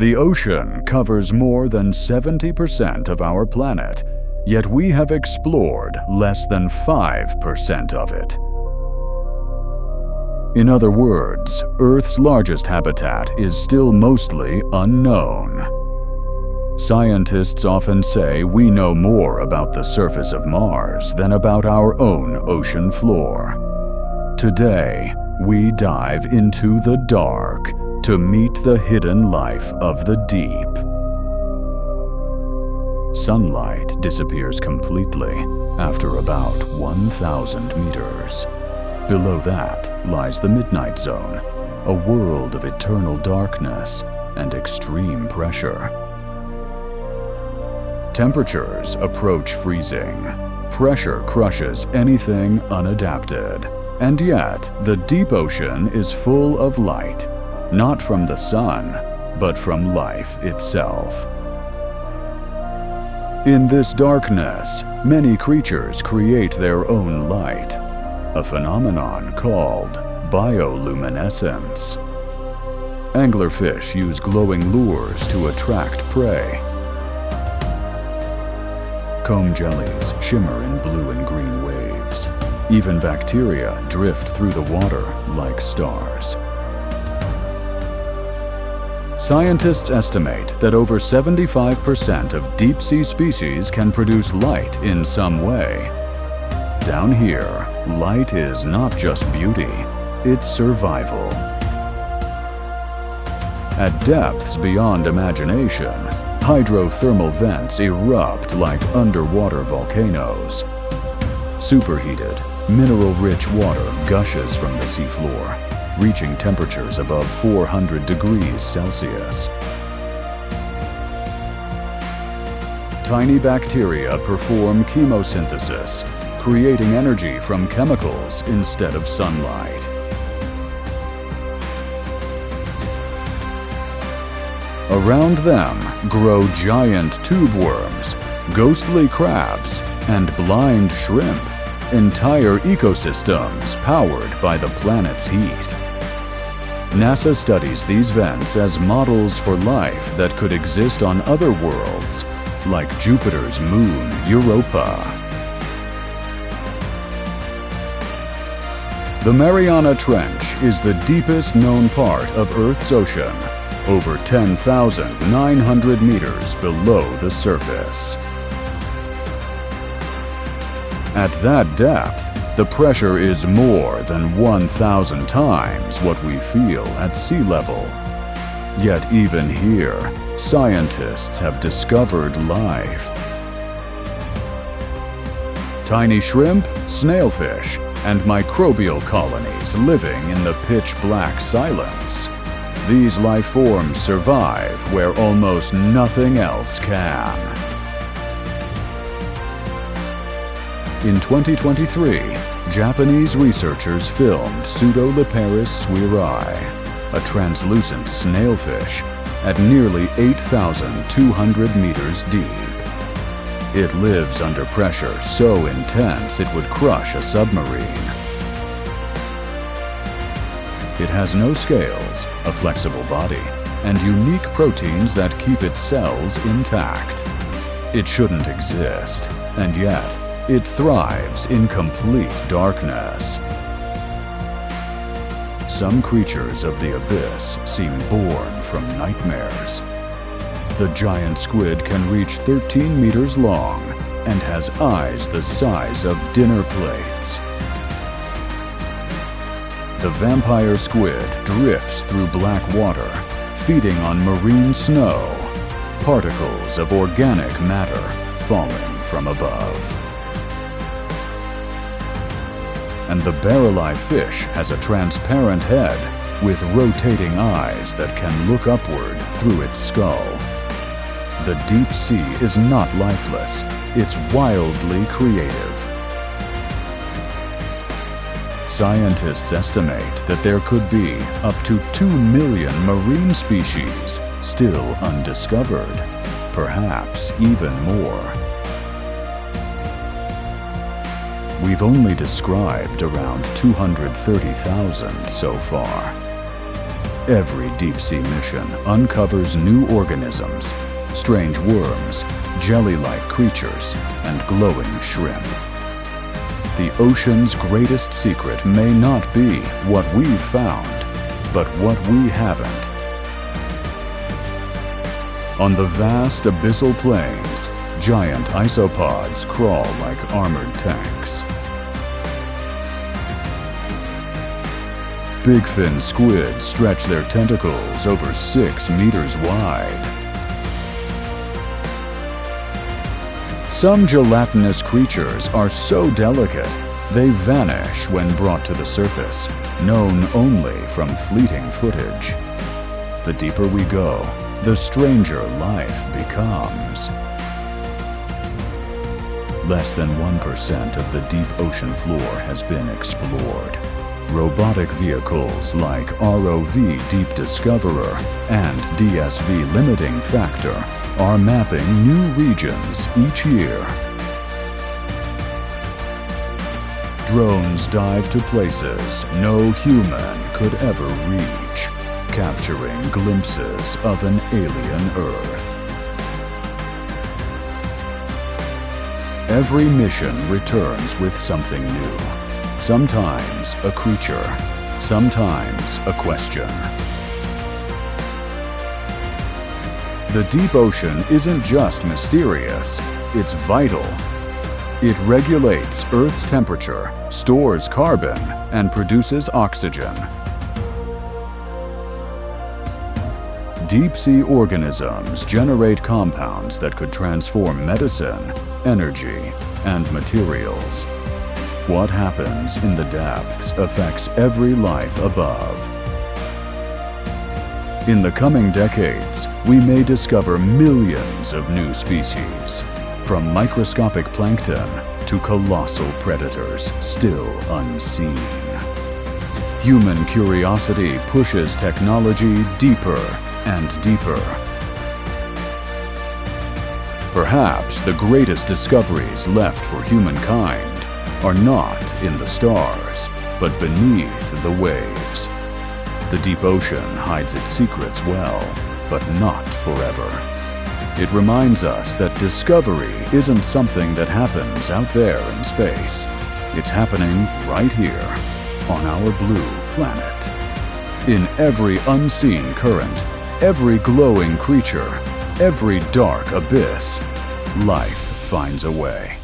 The ocean covers more than 70% of our planet, yet we have explored less than 5% of it. In other words, Earth's largest habitat is still mostly unknown. Scientists often say we know more about the surface of Mars than about our own ocean floor. Today, we dive into the dark to meet the hidden life of the deep. Sunlight disappears completely after about 1,000 meters. Below that lies the midnight zone, a world of eternal darkness and extreme pressure. Temperatures approach freezing. Pressure crushes anything unadapted. And yet, the deep ocean is full of light, not from the sun, but from life itself. In this darkness, many creatures create their own light, a phenomenon called bioluminescence. Anglerfish use glowing lures to attract prey. Comb jellies shimmer in blue and green waves. Even bacteria drift through the water like stars. Scientists estimate that over 75% of deep-sea species can produce light in some way. Down here, light is not just beauty, it's survival. At depths beyond imagination, hydrothermal vents erupt like underwater volcanoes. Superheated, mineral-rich water gushes from the seafloor, reaching temperatures above 400 degrees Celsius. Tiny bacteria perform chemosynthesis, creating energy from chemicals instead of sunlight. Around them grow giant tube worms, ghostly crabs, and blind shrimp, entire ecosystems powered by the planet's heat. NASA studies these vents as models for life that could exist on other worlds, like Jupiter's moon, Europa. The Mariana Trench is the deepest known part of Earth's ocean, over 10,900 meters below the surface. At that depth, the pressure is more than 1,000 times what we feel at sea level. Yet even here, scientists have discovered life. Tiny shrimp, snailfish, and microbial colonies living in the pitch-black silence. These life forms survive where almost nothing else can. In 2023, Japanese researchers filmed Pseudoliparis swirri, a translucent snailfish, at nearly 8,200 meters deep. It lives under pressure so intense it would crush a submarine. It has no scales, a flexible body, and unique proteins that keep its cells intact. It shouldn't exist, and yet it thrives in complete darkness. Some creatures of the abyss seem born from nightmares. The giant squid can reach 13 meters long and has eyes the size of dinner plates. The vampire squid drifts through black water, feeding on marine snow, particles of organic matter falling from above. And the barrel-eye fish has a transparent head with rotating eyes that can look upward through its skull. The deep sea is not lifeless, it's wildly creative. Scientists estimate that there could be up to 2 million marine species still undiscovered, perhaps even more. We've only described around 230,000 so far. Every deep-sea mission uncovers new organisms, strange worms, jelly-like creatures, and glowing shrimp. The ocean's greatest secret may not be what we've found, but what we haven't. On the vast abyssal plains, giant isopods crawl like armored tanks. Bigfin squids stretch their tentacles over 6 meters wide. Some gelatinous creatures are so delicate, they vanish when brought to the surface, known only from fleeting footage. The deeper we go, the stranger life becomes. Less than 1% of the deep ocean floor has been explored. Robotic vehicles like ROV Deep Discoverer and DSV Limiting Factor are mapping new regions each year. Drones dive to places no human could ever reach, capturing glimpses of an alien Earth. Every mission returns with something new. Sometimes a creature, sometimes a question. The deep ocean isn't just mysterious, it's vital. It regulates Earth's temperature, stores carbon, and produces oxygen. Deep-sea organisms generate compounds that could transform medicine, energy, and materials. What happens in the depths affects every life above. In the coming decades, we may discover millions of new species, from microscopic plankton to colossal predators still unseen. Human curiosity pushes technology deeper and deeper. Perhaps the greatest discoveries left for humankind are not in the stars, but beneath the waves. The deep ocean hides its secrets well, but not forever. It reminds us that discovery isn't something that happens out there in space. It's happening right here, on our blue planet. In every unseen current, every glowing creature, every dark abyss, life finds a way.